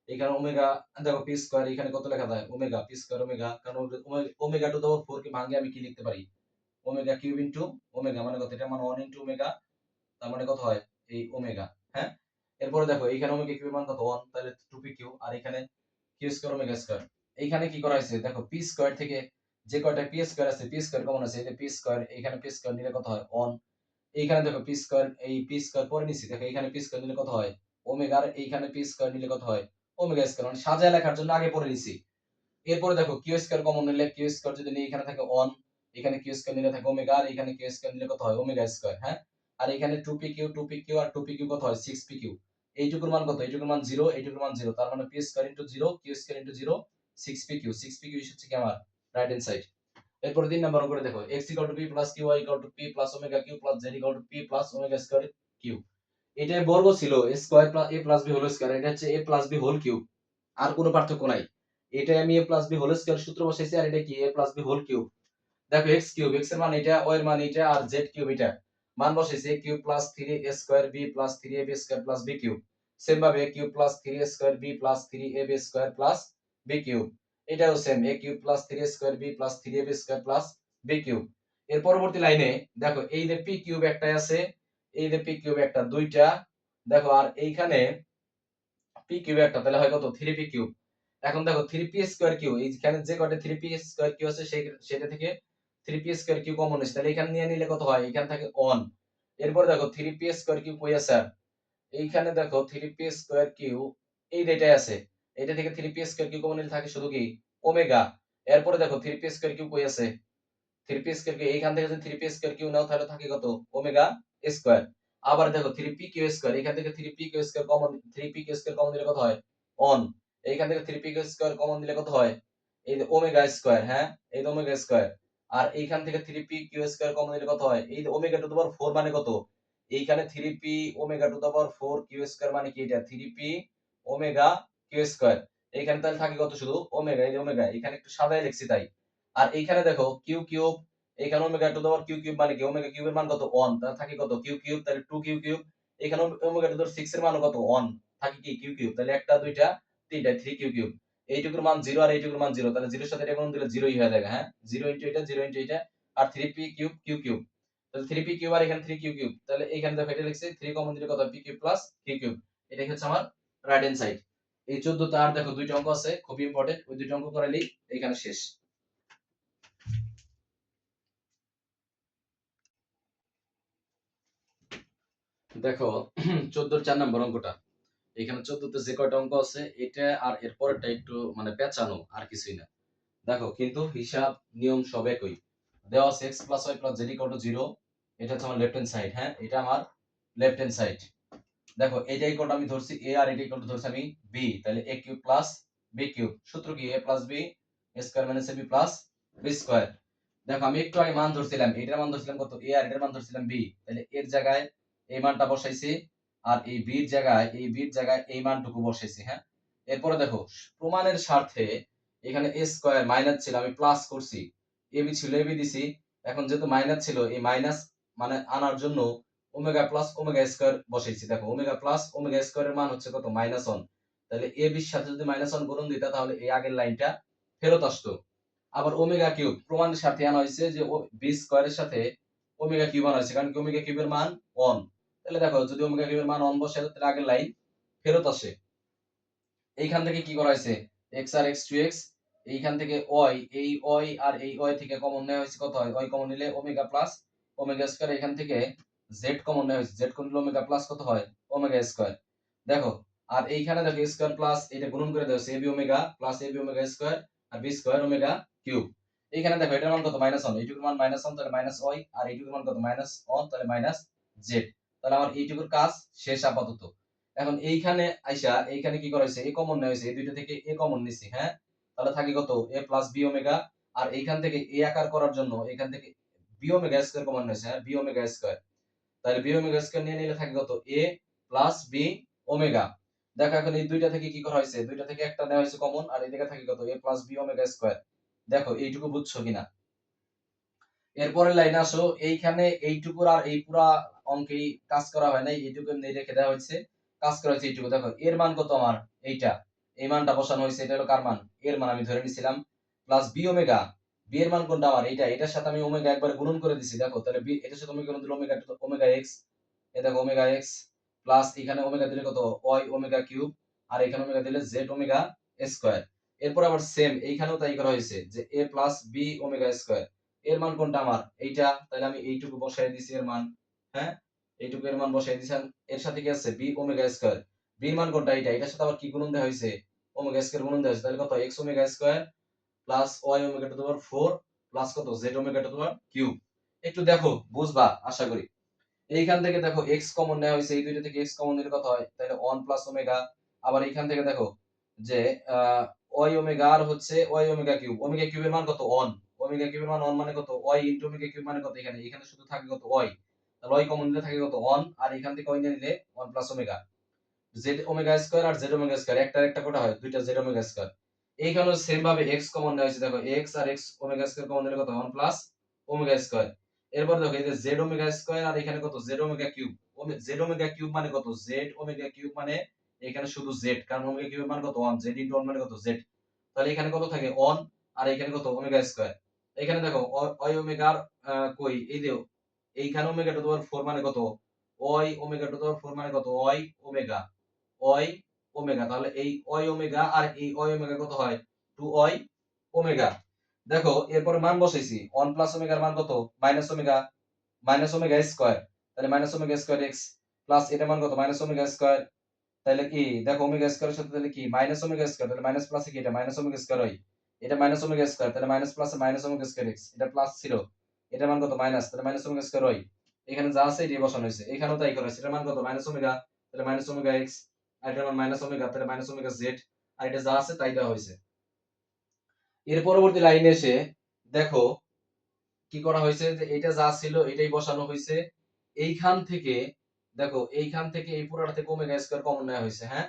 [SPEAKER 1] এখানে ওমেগা দেখো পি স্কয়ার এখানে কত লেখা যায় ওমেগা পি স্কয়ার ওমেগা, কারণ ওমেগা টু দা 4 কে ভাঙে আমি কি লিখতে পারি ওমেগা কিউব ইনটু ওমেগা মানে কত এটা মানে 1 ইনটু ওমেগা, তার মানে কত হয় এই ওমেগা। হ্যাঁ, এরপরে দেখো এখানে ওমেগা কিউবের মান কত 1, তাহলে 2p কিউ আর এখানে কিউ স্কয়ার ওমেগা স্কয়ার। এইখানে কি করা হয়েছে দেখো পি স্কয়ার থেকে যে কয়টা পি স্কয়ার আছে পি স্কয়ার কমন আছে, এই যে পি স্কয়ার এখানে পি স্কয়ার নিলে কত হয় 1, এইখানে দেখো পি স্কয়ার এই পি স্কয়ার পরে নিছি দেখো এখানে পি স্কয়ার নিলে কত হয় ওমেগা আর এইখানে পি স্কয়ার নিলে কত হয় ওমেগা স্কয়ার, মানে সাজায় লেখার জন্য আগে পরে নিছি। এরপরে দেখো কিউ স্কয়ার কমন নিলে কিউ স্কয়ার যদি নিই এখানে থাকে 1, এখানে কিউ স্কয়ার নিলে থাকে ওমেগা আর এখানে কিউ স্কয়ার নিলে কত হয় ওমেগা স্কয়ার। হ্যাঁ, আর এখানে 2p Q R 2p Q কত হয় 6p কিউ, এইটুকুর মান কত এইটুকুর মান 0 এইটুকুর মান 0, তার মানে p square into 0 q square into 0 6p q 6p q হচ্ছে কি আমার রাইট হ্যান্ড সাইড। এরপর 3 নাম্বার করে দেখো x p plus q y p plus omega q plus z p plus omega square q, এটা বর্গ ছিল a square plus a plus b whole square, এটা হচ্ছে a plus b whole cube, আর কোনো পার্থক্য নাই। এটা আমি a plus b whole square সূত্র বসাইছি আর এটা কি a plus b whole cube. দেখো x কিউব x এর মান এটা y এর মান এটা আর z কিউব এটা মান বসাইছি a cube plus 3a square b plus 3ab square plus b cube. Same ভাবে a cube plus 3a square b plus 3ab square plus b cube, এটাও same a cube plus 3a square b plus 3ab square plus b cube. এর পরবর্তী লাইনে দেখো এই যে p cube একটাই আছে, এই যে p কিউব একটা দুইটা, দেখো আর এইখানে p কিউব একটা, তাহলে হয় কত 3p কিউব। এখন দেখো 3p স্কয়ার কিউ এইখানে যে কয়টা 3p স্কয়ার কিউ আছে সেটা থেকে 3p স্কয়ার কিউ কমন আছে, তাহলে এখানে নিয়ে নিলে কত হয় এখানে থাকে 1। এরপর দেখো 3p স্কয়ার কিউ কই আছে, এইখানে দেখো 3p স্কয়ার কিউ এই যেটাই আছে, এটা থেকে 3p স্কয়ার কিউ কমন নিলে থাকে শুধু কি ওমেগা। এরপরে দেখো 3p স্কয়ার কিউ কই আছে 3p স্কয়ার কিউ এইখান থেকে যদি 3p স্কয়ার কিউ নাও তাহলে থাকে কত ওমেগা স্কয়ার। আবার দেখো 3p কিউ স্কয়ার এখান থেকে 3p q square common 3p q square common দিলে কত হয় 1, এইখান থেকে 3p কিউ স্কয়ার কমন দিলে কত হয় এই যে ওমেগা স্কয়ার। হ্যাঁ, এই যে ওমেগা স্কয়ার, আর এইখান থেকে 3p কিউ স্কয়ার কমন দিলে কত হয় এই যে ওমেগা টু দ্য পাওয়ার 4 মানে কত এইখানে 3p omega to the power 4 q square মানে কি এটা 3p ওমেগা কিউ স্কয়ার। এইখানে তাহলে থাকে কত শুধু ওমেগা, এই যে ওমেগা এখানে একটু সাদায় লিখছি তাই। আর এইখানে দেখো কিউ কিউব এখানে omega to the power q cube মানে কি ওমেগা কিউবের মান কত 1, তাহলে থাকে কত কিউ কিউব, তাহলে 2 কিউ কিউব। এখানে ওমেগা টু দ্য পাওয়ার 6 এর মান কত 1, থাকে কি কিউ কিউব, তাহলে একটা দুইটা তিনটা 3 কিউ কিউব। এইটুকুর মান 0 আর এইটুকুর মান 0, তাহলে 0 এর সাথে এটা গুণ দিলে 0ই হয়ে যাবে। হ্যাঁ, 0 ইনটু এটা 0 ইনটু এটা আর 3p কিউব কিউ কিউব, তাহলে 3p কিউব আর এখানে 3 কিউ কিউব, তাহলে এইখানে দেখো এটা লিখছি 3 কমন দিলে কত p cube plus q cube, এটা হচ্ছে আমার রাইট হ্যান্ড সাইড। এই 14 তে আর দেখো দুইটা অঙ্ক আছে খুবই ইম্পর্টেন্ট, ওই দুইটা অঙ্ক করাইলেই এখানে শেষ। দেখো 14 4 নম্বর অঙ্কটা, এখানে 14 তে যে কয়টা অঙ্ক আছে এটা আর এর পরেরটা একটু মানে পেঁচানো আর কিছুই না। দেখো কিন্তু হিসাব নিয়ম সব একই, দেওয়া আছে x plus y plus z equal to 0, এটা হচ্ছে আমার লেফট হ্যান্ড সাইড। হ্যাঁ, এটা আমার লেফট হ্যান্ড সাইড। দেখো এটা ইকুয়াল আমি ধরছি a আর এটা ইকুয়াল ধরছি আমি b, তাহলে a cube plus b cube, সূত্র কি a plus b square minus ab plus b square. দেখো আমি একটু আগে মান ধরছিলাম, এটার মান ধরছিলাম কত a আর এটার মান ধরছিলাম b, তাহলে এর জায়গায় এই মানটা বসাইছি আর এই b এর জায়গায় এই মানটুকু বসাইছি। হ্যাঁ, এরপরে দেখো প্রমাণের স্বার্থে এখানে a স্কয়ার মাইনাস ছিল আমি প্লাস করছি, ab ছিল ab দিছি, এখন যেহেতু মাইনাস ছিল এই মাইনাস মানে আনার জন্য ওমেগা প্লাস ওমেগা স্কয়ার বসাইছি। দেখো ওমেগা প্লাস ওমেগা স্কয়ারের মান হচ্ছে কত -1, তাহলে ab এর সাথে যদি -1 গুণন দিতা তাহলে এই আগের লাইনটা ফেরত আসতো। আবার ওমেগা কিউব প্রমাণের সাথে আনা হয়েছে যে বি স্কয়ারের সাথে ওমেগা কিউব আনা হয়েছে, কারণ কি ওমেগা কিউবের মান 1, তাহলে দেখো যদি ওমেগা কিউবের মান 1 বসে তাহলে আগের লাইন ফেরত আসে। এইখান থেকে কি করা হয়েছে x আর x টু x এইখান থেকে ওয়াই, এই ওয়াই আর এই ওয়াই থেকে কমন নেওয়া হয়েছে কত হয়, ওয়াই কমন নিলে ওমেগা প্লাস ওমেগা স্কয়ার, এখান থেকে জেড কমন নেওয়া হয়েছে, জেড কমন নিলে ওমেগা প্লাস কত হয়, ওমেগা স্কয়ার। দেখো আর এইখানে দেখো স্কয়ার প্লাস এটা গুণন করে দেওয়া হয়েছে, a b omega plus a b omega square আর বি স্কয়ার ওমেগা কিউব। এইখানে দেখো এটার মান কত -1, এইটুকুর মান -1 তাহলে মাইনাস ওয়াই, আর এইটুকুর মান কত -1 তাহলে মাইনাস জেড। তাহলে আমার এইটুকুর কাজ শেষ আপাতত। এখন এইখানে আইসা এইখানে কি করা হয়েছে, এ কমন নেওয়া হয়েছে, এই দুইটা থেকে এ কমন নিছি, হ্যাঁ তাহলে থাকে কত এ প্লাস বি ওমেগা, আর এইখান থেকে এ আকার করার জন্য এখান থেকে বি ওমেগা স্কয়ার কমন নিয়েছে, হ্যাঁ বি ওমেগা স্কয়ার, তাহলে বি ওমেগা স্কয়ার নিয়ে নিলে থাকে কত এ প্লাস বি ওমেগা। দেখো এখন এই দুইটা থেকে কি করা হয়েছে, দুইটা থেকে একটা নেওয়া হয়েছে কমন, আর এদিকে থাকে কত এ প্লাস বি ওমেগা স্কয়ার। দেখো এইটুকু বুঝছো কিনা। এরপরে লাইন আসো, এইখানে এইটুকুর আর এই পুরা অঙ্কেই কাজ করা হয় নাই, এইটুকু এমনি রেখে দেওয়া হয়েছে, কাজ করা হয়েছে এইটুকু। দেখো এর মান কত আমার এইটা, এই মানটা বসানো হয়েছে, এটা হলো কার মান, এর মান আমি ধরে নিছিলাম, প্লাস বি ওমেগা, বি এর মান কোনটা আমার এইটা, এটার সাথে আমি ওমেগা একবার গুণন করে দিছি। দেখো তাহলে বি এটার সাথে ওমেগা গুণন দিলে ওমেগা ওমেগা এক্স, এই দেখো ওমেগা এক্স প্লাস এখানে ওমেগা দিলে কত ওয়াই ওমেগা কিউব, আর এখানে ওমেগা দিলে জেড ওমেগা স্কয়ার। এরপর আবার সেম এইখানেও তাই করা হয়েছে যে এ প্লাস বি ওমেগা স্কয়ার, এর মান কোনটা আমার এইটা, তাহলে আমি এইটুকু বসাই দিছি এর মান, হ্যাঁ এইটুকু এর মান বসাই দিছেন। এর সাথে কি আছে বি ওমেগা স্কয়ার, বি এর মান কোনটা এইটা, এটার সাথে আবার কি গুণন দেওয়া হয়েছে, ওমেগা স্কয়ার গুণন দেওয়া হয়েছে, তাহলে কত x omega square plus y omega to the power 4 plus কত z omega to the power cube. একটু দেখো বুঝবা আশা করি। এইখান থেকে দেখো x কমন নেওয়া হয়েছে, এই দুইটা থেকে x কমন নিলে কত হয়, তাহলে 1 প্লাস ওমেগা। আবার এইখান থেকে দেখো যে y ওমেগা আর হচ্ছে y ওমেগা কিউব, ওমেগা কিউবের মান কত 1, ওমেগা কিউবের মান 1 মানে কত y ইনটু ওমেগা কিউব মানে কত, এখানে এখানে শুধু থাকে কত y, তাহলে y কমন নিলে থাকে কত 1, আর এখান থেকে y নিলে 1 plus omega z omega square আর z ওমেগা স্কয়ার, একটা একটা কোটা হয় দুইটা z ওমেগা স্কয়ার। এইখানে সেম ভাবে x কমন নেওয়া হয়েছে, দেখো x আর x ওমেগা স্কয়ার কমন নিলে কত 1 প্লাস ওমেগা স্কয়ার। এরপর দেখো এই যে z ওমেগা স্কয়ার আর এখানে কত z omega cube, z omega cube মানে কত z ওমেগা কিউব মানে এখানে শুধু z, কারণ ওমেগা কিউবের মান কত 1, z ইনটু 1 মানে কত z, তাহলে এখানে কত থাকে 1 আর এখানে কত ওমেগা স্কয়ার। এখানে দেখো y ওমেগার কই এই যে এইখানে ওমেগা টু দি পাওয়ার 4 মানে কত y omega to the power 4 মানে কত y ওমেগা, ওয়াই ওমেগা, তাহলে এই ওয়াই ওমেগা আর এই ওয়াই ওমেগা কত হয় 2 ওয়াই ওমেগা। দেখো এরপর মান বসাইছি 1 প্লাস ওমেগার মান কত মাইনাস ওমেগা স্কয়ার, তাহলে minus omega square x plus এটা মান কত মাইনাস ওমেগা স্কয়ার, তাহলে কি দেখো ওমেগা স্কয়ারের সাথে তাহলে কি মাইনাস ওমেগা স্কয়ার, তাহলে মাইনাস প্লাসে কি এটা মাইনাস ওমেগা স্কয়ার হয়, এটা মাইনাস ওমেগা স্কয়ার, তাহলে মাইনাস প্লাসে মাইনাস ওমেগা স্কয়ার এক্স, এটা প্লাস ছিল, এটা মান কত মাইনাস, তাহলে মাইনাস ওমেগা স্কয়ার হয়। এখানে যা আছে এটাই বসানো হয়েছে, এখানেও তাই করা হয়েছে, এটা মান কত মাইনাস ওমেগা, তাহলে মাইনাস ওমেগা এক্স, আর এটার মান মাইনাস ওমেগা, তাহলে মাইনাস ওমেগা জেড, আর এটা যা আছে তাই দেওয়া হয়েছে। এর পরবর্তী লাইনে এসে দেখো কি করা হয়েছে, যে এটা যা ছিল এটাই বসানো হয়েছে। এইখান থেকে দেখো এইখান থেকে এই পুরোটা থেকে ওমেগা স্কয়ার কমন নেওয়া হয়েছে, হ্যাঁ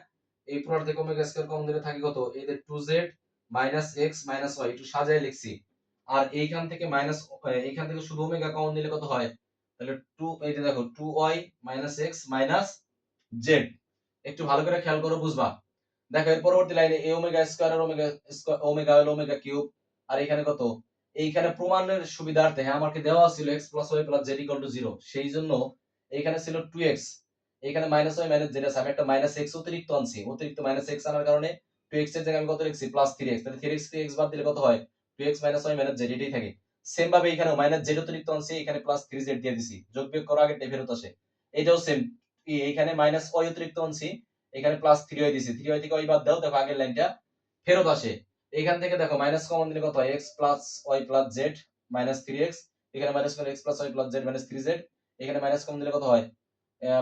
[SPEAKER 1] এই পুরোটা থেকে ওমেগা স্কয়ার কমন দিলে থাকে কত এই যে 2z minus x minus y, একটু সাজায় লিখছি। আর এইখান থেকে মাইনাস এইখান থেকে শুধু ওমেগা কমন দিলে কত হয়, তাহলে 2 এই যে দেখো 2y minus x minus z। একটু ভালো করে খেয়াল করো বুঝবা। দেখো এর পরবর্তী লাইনে a ওমেগা স্কয়ার আর ওমেগা স্কয়ার ওমেগা হলো ওমেগা কিউব, আর এখানে কত এইখানে প্রমাণের সুবিধার্থে, হ্যাঁ আমাকে দেওয়া ছিল x plus y plus z equal to 0, সেই জন্য এইখানে ছিল 2x, এখানে মাইনাস y মাইনাস z আছে, আমি একটা মাইনাস x অতিরিক্ত আনছি, অতিরিক্ত মাইনাস x আনার কারণে 2x এর জায়গায় আমি কত লিখছি প্লাস 3x, তাহলে 3x থেকে x বাদ দিলে কত হয় 2x minus y minus z, এটাই থাকে। সেম ভাবে এখানেও মাইনাস z অতিরিক্ত আনছি, এখানে প্লাস 3z দিয়ে দিছি, যোগ বিয়োগ করার আগে ফেরত আসে। এটাও সেম, এইখানে মাইনাস y অতিরিক্ত আনছি, এখানে প্লাস 3y দিছি, 3y থেকে y বাদ দাও, দেখো আগের লাইনটা ফেরত আসে। এখান থেকে দেখো মাইনাস কমন দিলে কত হয় x plus y plus z minus 3x, এখানে মাইনাস করে x plus y plus z minus 3z, এখানে মাইনাস কমন দিলে কত হয়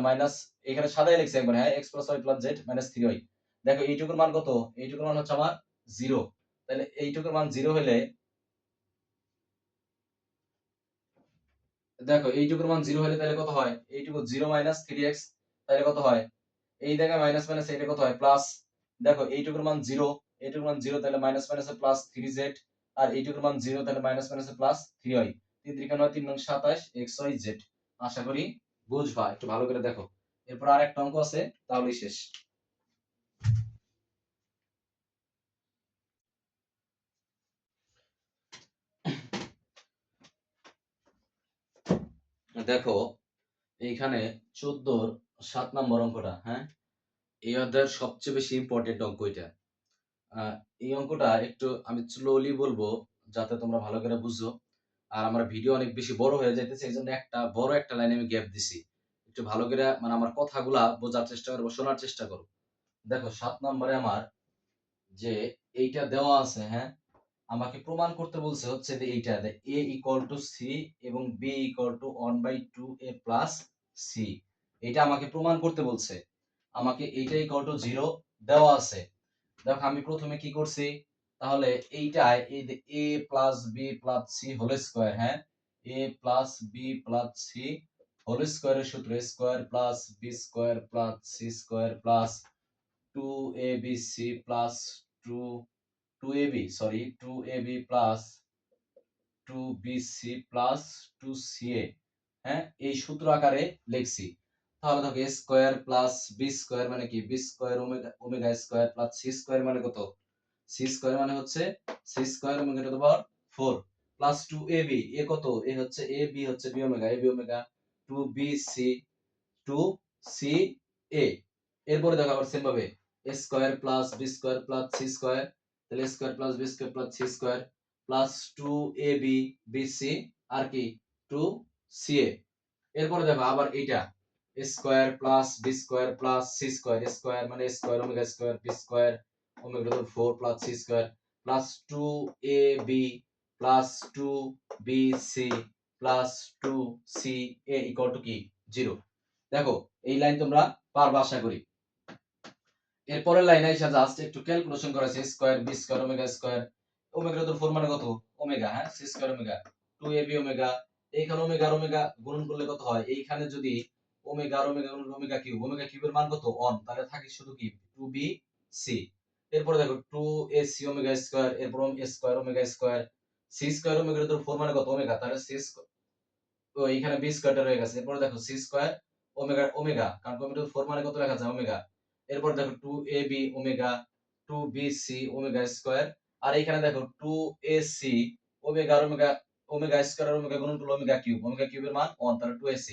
[SPEAKER 1] মাইনাস, এখানে সাদাই লিখছি একবার, হ্যাঁ x plus y plus z minus 3y। দেখো এইটুকুর মান কত, এইটুকুর মান হচ্ছে আমার 0, তাহলে এইটুকুর মান 0 হলে দেখো এইটুকুর মান 0 হলে তাহলে কত হয়, এইটুকু 0 মাইনাস 3x, তাহলে কত হয় এই জায়গায় মাইনাস মাইনাস এটা কত হয় প্লাস, দেখো এইটুকুর মান 0, এইটুকুর মান 0 তাহলে মাইনাস মাইনাসে প্লাস 3z, আর এইটুকুর মান 0 তাহলে মাইনাস মাইনাসে প্লাস 3y, 3 3 নয় 3 নং 27 xy z। আশা করি বুঝবা, একটু ভালো করে দেখো। এরপর আরেকটা অঙ্ক আছে, তাহলেই শেষ। দেখো এইখানে 14 7 নম্বর অঙ্কটা, হ্যাঁ এই অধ্যায়ের সবচেয়ে বেশি ইম্পর্টেন্ট অঙ্ক এটা। আ এই অঙ্কটা একটু আমি স্লোলি বলবো যাতে তোমরা ভালো করে বুঝো। আর আমার ভিডিও অনেক বেশি বড় হয়ে যাইতেছে। এজন্য বড় একটা লাইনে আমি গ্যাপ দিছি। একটু ভালো করে মানে আমার কথাগুলা বোঝার চেষ্টা করো বা শোনার চেষ্টা করো। দেখো ৭ নম্বরে আমার যে এইটা দেওয়া আছে, হ্যাঁ? আমাকে প্রমাণ করতে বলছে হচ্ছে যে এইটা a equal to c এবং b equal to 1/2a plus c। এটা আমাকে প্রমাণ করতে বলছে। আমাকে এইটা equal to 0 দেওয়া আছে। দেখো আমি প্রথমে কি করছি? তাহলে এইটায় এই যে a plus b plus c whole square, হ্যাঁ? a plus b plus c হোল স্কয়ারের সূত্র a square plus b square plus c square plus 2abc plus 2 2ab sorry 2ab plus 2bc plus 2ca, হ্যাঁ? এই সূত্র আকারে লিখছি। তাহলে দেখো a square plus b square মানে কি? b square omega square plus c square মানে কত? c স্কয়ার মানে হচ্ছে c square omega to the power 4 plus 2ab, a কত? a হচ্ছে a, b হচ্ছে b omega, a b omega 2bc 2ca। এরপরে দেখো আবার সেম ভাবে a square plus b square plus c square, তাহলে a square plus b square plus c square plus 2ab bc আর কি 2ca। এরপরে দেখো আবার এইটা a square plus b square plus c square, a square মানে a square omega square b square omega to 4 plus c square plus 2ab plus 2bc plus 2ca equal to কি 0। দেখো এই লাইন তোমরা পারবা আশা করি। এরপরের লাইনে এসে জাস্ট একটু ক্যালকুলেশন করেছে square b square omega square, omega তো 4 মানে কত ওমেগা, হ্যাঁ? C square omega 2ab omega, এইখানে ওমেগা আর ওমেগা গুণন করলে কত হয়? এইখানে যদি ওমেগা আর ওমেগা গুণন ওমেগা কিউবের মান কত 1, তাহলে থাকে শুধু কি 2bc। এরপরে দেখো 2ac ওমেগা স্কয়ার, এরপর a square omega square, c square omega তো 4 মানে কত ওমেগা, তাহলে সি তো এখানে বি স্কয়ারটা রয়ে গেছে। এরপর দেখো সি স্কয়ার ওমেগা ওমেগা, কারণ ওমেগা 4 মানে কত লেখা যায় ওমেগা। এরপর দেখো 2ab omega 2bc omega square, আর এখানে দেখো 2ac ওমেগা আর ওমেগা ওমেগা স্কয়ার আর ওমেগা গুণন করলে ওমেগা কিউবের মান 1, তাহলে 2ac।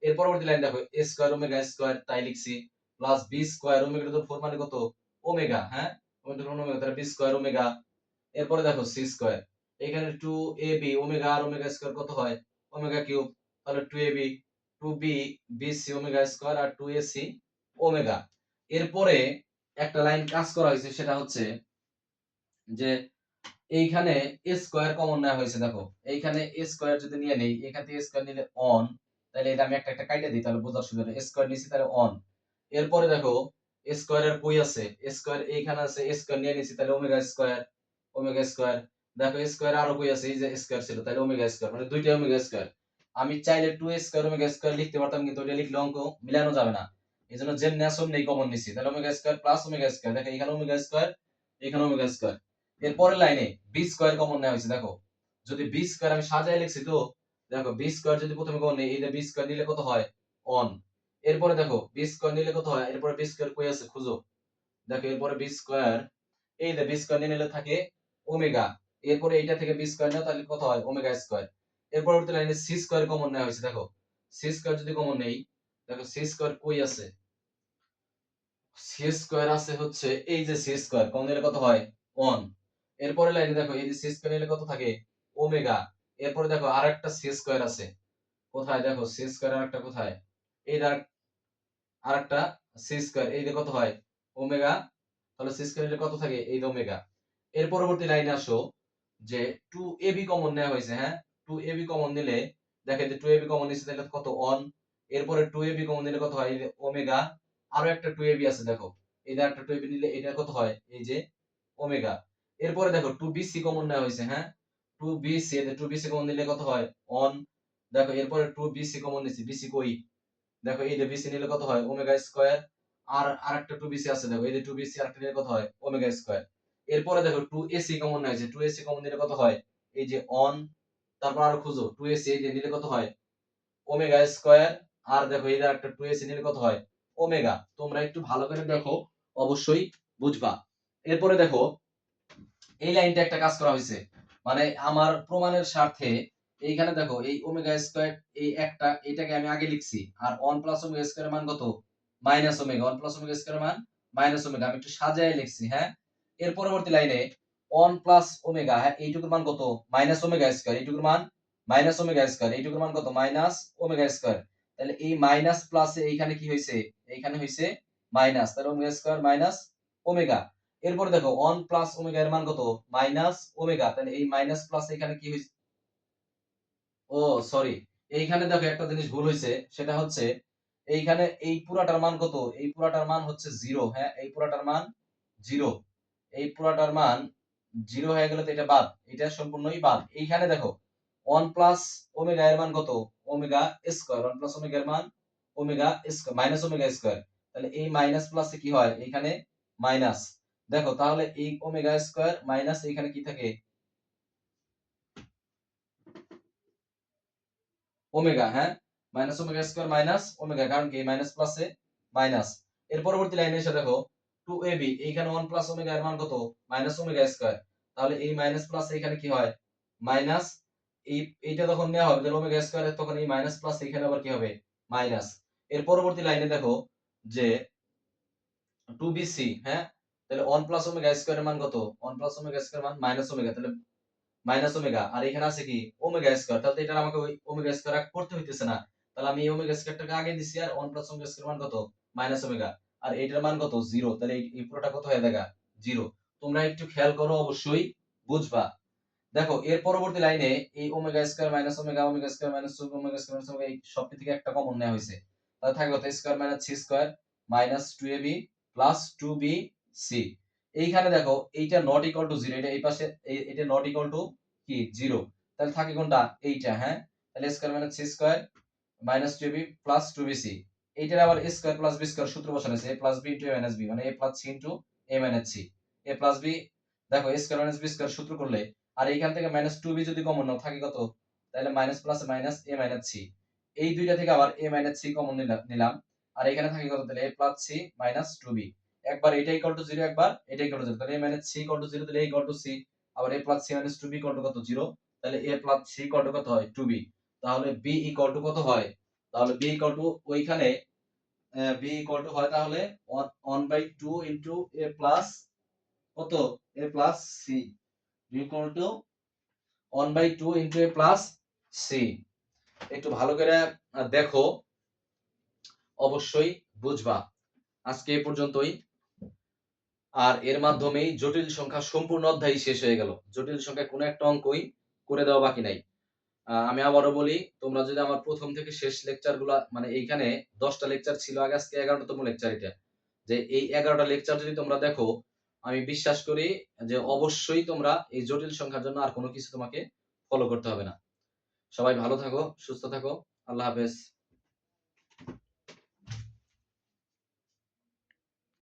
[SPEAKER 1] এর পরবর্তী লাইন দেখো a স্কয়ার ওমেগা স্কয়ার তাই লিখছি plus b square omega to 4 মানে কত ওমেগা, হ্যাঁ? ওমেগা তাহলে b স্কয়ার ওমেগা। এরপরে দেখো সি স্কয়ার, এখানে 2ab ওমেগা আর ওমেগা স্কয়ার কত হয় ওমেগা কিউব, তাহলে 2ab 2b bc omega square আর 2ac ওমেগা। এরপরে একটা লাইন কাজ করা হয়েছে, সেটা হচ্ছে যে এইখানে a স্কয়ার কমন নেওয়া হয়েছে। দেখো এইখানে a স্কয়ার যদি নিয়ে নেই, এখান থেকে স্কয়ার নিলে অন, তাহলে এটা আমি একটা একটা কাইটা দিই তাহলে বোঝার সুবিধা হবে। a স্কয়ার নিছি তাহলে অন। এরপরে দেখো a স্কয়ার এর কই আছে? a স্কয়ার এইখানে আছে, a স্কয়ার নিয়ে নিছি তাহলে ওমেগা স্কয়ার ওমেগা স্কয়ার। দেখো a স্কয়ার আরো কই আছে? এই যে স্কয়ার ছিল, তাহলে ওমেগা স্কয়ার মানে দুইটা ওমেগা স্কয়ার। আমি চাইলে 2a স্কয়ার ওমেগা স্কয়ার লিখতে পারতাম, কিন্তু ওটা লিখলে অঙ্ক মিলানো যাবে না। এজন্য যেমনি আছে অমনি কমন নিছি, তাহলে omega square plus omega square. দেখো এখানে ওমেগা স্কয়ার এখানে ওমেগা স্কয়ার। এরপরের লাইনে বি স্কয়ার কমন নেওয়া হয়েছে। দেখো যদি বি স্কয়ার আমি সাজায় লিখছি তো, দেখো বি স্কয়ার যদি প্রথমে কমন নেই, এই যে বি স্কয়ার নিলে কত হয় অন। এরপরে দেখো বি স্কয়ার নিলে কত হয়, এরপরে বি স্কয়ার কই আছে খুঁজো। দেখো এরপরে বি স্কয়ার, এই যে বি স্কয়ার নিলে থাকে ওমেগা, এরপরে এইটা থেকে বি স্কয়ার নাও তাহলে কত হয় ওমেগা স্কয়ার। এর পরবর্তী লাইনে সি স্কয়ার কমন নেওয়া হয়েছে। দেখো সি স্কয়ার যদি কমন নেই, দেখো সি স্কয়ার কই আছে? সি স্কয়ার আছে হচ্ছে এই যে সি স্কয়ার কমন নিলে কত হয় 1। এরপরে লাইনে দেখো এই যে সি স্কয়ার নিলে কত থাকে ওমেগা। এরপরে দেখো আরেকটা সি স্কয়ার আছে কোথায়? দেখো সি স্কয়ার আরেকটা কোথায়? এই যে আরেকটা সি স্কয়ার, এই যে কত হয় ওমেগা, তাহলে সি স্কয়ার নিলে কত থাকে এই যে ওমেগা। এর পরবর্তী লাইনে আসো যে 2ab কমন নেওয়া হয়েছে, হ্যাঁ? 2ab কমন নিলে দেখেন যে 2ab কমন নিছে তাহলে কত 1। এরপরে 2ab কমন নিলে কত হয় এই যে ওমেগা, আরো একটা 2ab আছে। দেখো এই যে একটা 2ab নিলে এটা কত হয় এই যে ওমেগা। এরপরে দেখো 2bc কমন নেওয়া হয়েছে, হ্যাঁ? 2bc এই যে 2bc কমন নিলে কত হয় 1। দেখো এরপরে 2bc কমন নিছি, bc কই? দেখো এই যে bc নিলে কত হয় ওমেগা স্কয়ার। আর আরেকটা 2bc আছে, দেখো এই যে 2bc আরেকটা নিলে কত হয় ওমেগা স্কয়ার। এরপরে দেখো 2ac কমন নেওয়া হয়েছে, 2ac কমন নিলে কত হয় এই যে অন। তারপর আরো খুঁজো 2ac এই যে নিলে কত হয় ওমেগা স্কয়ার। আর দেখো এই যে আরেকটা 2ac নিলে কত হয় ওমেগা। তোমরা একটু ভালো করে দেখো, অবশ্যই বুঝবা। এরপরে দেখো এই লাইনটা একটা কাজ করা হয়েছে, মানে আমার প্রমাণের স্বার্থে এইখানে দেখো এই ওমেগা স্কয়ার এই একটা এটাকে আমি আগে লিখছি, আর 1 প্লাস ওমেগা স্কয়ার মান কত minus omega, 1 plus omega square মান মাইনাস ওমেগা। আমি একটু সাজায় লিখছি, হ্যাঁ? এর পরবর্তী লাইনে 1 প্লাস ওমেগা, হ্যাঁ এইটুকুর মান কত মাইনাস ওমেগা স্কয়ার, এইটুকুর মান মাইনাস ওমেগা স্কয়ার, এইটুকুর মান কত মাইনাস ওমেগা স্কয়ার। তাহলে এই মাইনাস প্লাসে এইখানে কি হইছে, এইখানে হইছে মাইনাস, তাহলে ওমেগা স্কয়ার মাইনাস ওমেগা। এরপর দেখো 1 প্লাস ওমেগা এর মান কত মাইনাস ওমেগা, তাহলে এই মাইনাস প্লাস এখানে কি হইছে, ও সরি, এইখানে দেখো একটা জিনিস ভুল হইছে, সেটা হচ্ছে এইখানে এই পুরাটার মান কত, এই পুরাটার মান হচ্ছে 0, হ্যাঁ এই পুরাটার মান 0, এই পুরাটার মান 0 হয়ে গেলে তো এটা বাদ, এটা সম্পূর্ণই বাদ। এইখানে দেখো 1 প্লাস ওমেগা এর মান কত ওমেগা স্কয়ার, 1 প্লাস ওমেগা এর মান omega square minus omega square, তাহলে এই মাইনাস প্লাসে কি হয় এখানে মাইনাস। দেখো তাহলে এই ওমেগা স্কয়ার মাইনাস এখানে কি থাকে ওমেগা, হ্যাঁ minus omega square minus omega, কারণ কি মাইনাস প্লাসে মাইনাস। এর পরবর্তী লাইনে এসে দেখো 2ab, এইখানে 1 প্লাস ওমেগা এর মান কত মাইনাস ওমেগা স্কয়ার, তাহলে এই মাইনাস প্লাস এখানে কি হয় মাইনাস, এই এইটা যখন নেওয়া হবে তাহলে ওমেগা স্কয়ার এর তখন এই মাইনাস প্লাস এখানে আবার কি হবে মাইনাস। এর পরবর্তী লাইনে দেখো যে 2bc, হ্যাঁ তাহলে 1 প্লাস ওমেগা স্কয়ার এর মান কত 1 প্লাস ওমেগা স্কয়ার মান মাইনাস ওমেগা, তাহলে মাইনাস ওমেগা, আর এখানে আছে কি ওমেগা স্কয়ার, তাহলে এটা আমাকে ওই ওমেগা স্কয়ার করতে হইতেছে না, তাহলে আমি এই ওমেগা স্কয়ারটাকে আগে দিছি, আর 1 প্লাস ওমেগা স্কয়ার মান কত মাইনাস ওমেগা, আর এটার মান কত 0, তাহলে এই পুরোটা কত হয়ে দেখা 0। তোমরা একটু খেয়াল করো, অবশ্যই বুঝবা। দেখো এর পরবর্তী লাইনে এই omega square minus omega, omega square minus omega square minus omega, এই সবটি থেকে একটা কমন নেওয়া হয়েছে, তাহলে থাকবে কত square minus c square minus 2ab plus 2bc। এইখানে দেখো এইটা নট ইকুয়াল টু 0, এটা এই পাশে এটা নট ইকুয়াল টু কি 0, তাহলে থাকে কোনটা এইটা, হ্যাঁ তাহলে square minus c square minus 2ab plus 2bc। এইটার আবার a square plus b square সূত্র বসানো আছে, a plus b into a minus b, মানে a plus c into a minus c, a plus b, দেখো a square minus b square সূত্র করলে, আর এইখান থেকে মাইনাস 2b যদি কমন নাও থাকে কত, তাহলে minus plus minus a minus c, এই দুইটা থেকে আবার a মাইনাস c কমন নিলাম, আর এখানে থাকে কত তাহলে a plus c minus 2b, একবার এটা ইকুয়াল টু 0, একবার এটা ইকুয়াল টু 0, তাহলে a minus c equal to 0, তাহলে a ইকুয়াল টু c, আবার a plus c minus 2b equal to কত 0, তাহলে a plus c equal to কত হয় 2b, তাহলে b ইকুয়াল টু কত হয়, তাহলে b ইকুয়াল টু ওইখানে b ইকুয়াল টু হয় তাহলে 1/2 ইনটু a প্লাস কত a plus c, b equal to 1/2 into a plus c। একটু ভালো করে দেখো, অবশ্যই বুঝবা। আজকে এই পর্যন্তই, আর এর মাধ্যমেই জটিল সংখ্যা সম্পূর্ণ অধ্যায় শেষ হয়ে গেল। জটিল সংখ্যা কোনো একটা অঙ্কই করে দেওয়া বাকি নাই। আমি আবারও বলি, তোমরা যদি আমার প্রথম থেকে শেষ লেকচার গুলা, মানে এইখানে 10টা লেকচার ছিল আগে, আজকে 11তম লেকচার এটা, যে এই 11টা লেকচার যদি তোমরা দেখো, আমি বিশ্বাস করি যে অবশ্যই তোমরা এই জটিল সংখ্যার জন্য আর কোনো কিছু তোমাকে ফলো করতে হবে না। সবাই ভালো থাকো, সুস্থ থাকো, আল্লাহ হাফেজ।